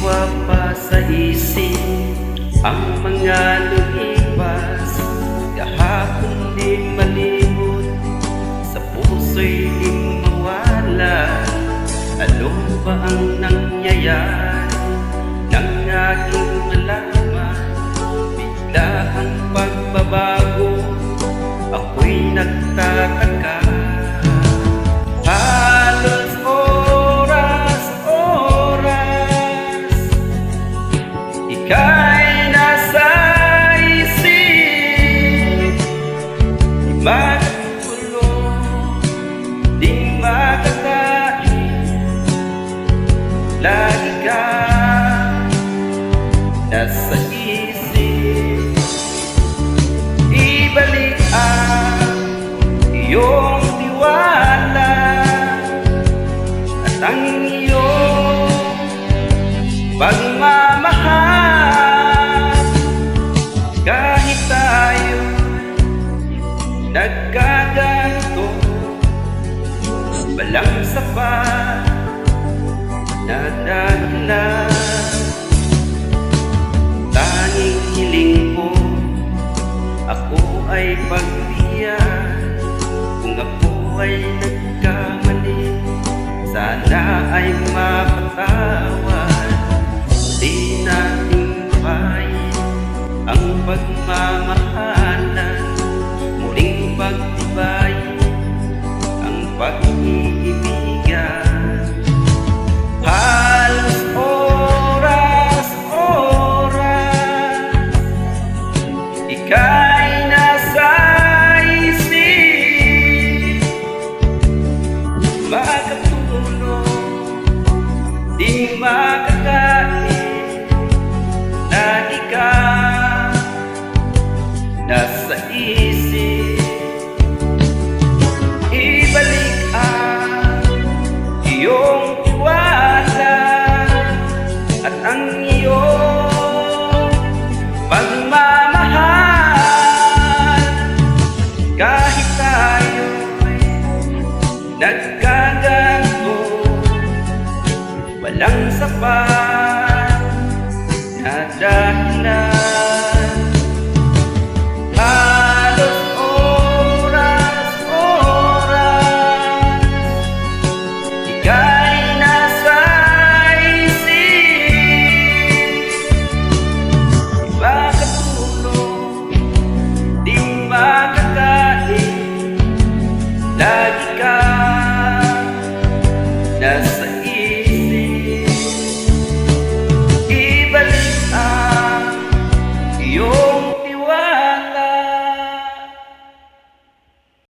diwa pa sa isip ang mga lumipas. Kahapon di malimot, sa puso'y di mawala. Ano ba ang nangyayari ng aking malaman? Bigla ang pagbabago, ako'y nagtataka. Halos oras-oras ika'y nasa isip. Di makatulog, di makakain, lagi ka nasa isip. Ibalik ang iyong tiwala at ang iyong pagmamahal. Kahit tayo nagkaganto, walang sapat na dahilan. Tanging hiling ko, ako ay pagbigyan. Kung ako ay nagkamali, sana ay mapatawad. Di natin kapain ang pagmamahalan, muling pagtibayin ang pag-iibigan. Halos oras-oras ika'y nasa isip. Makatulog, di makakain, lagi ka nasa isip. Ibalik ang iyong tiwala at ang iyong pagmamahal. Kahit tayo'y nagkaganto, walang sapat na dahilan. Halos oras-oras ika'y nasa isip. Di makatulog, di makakain, lagi ka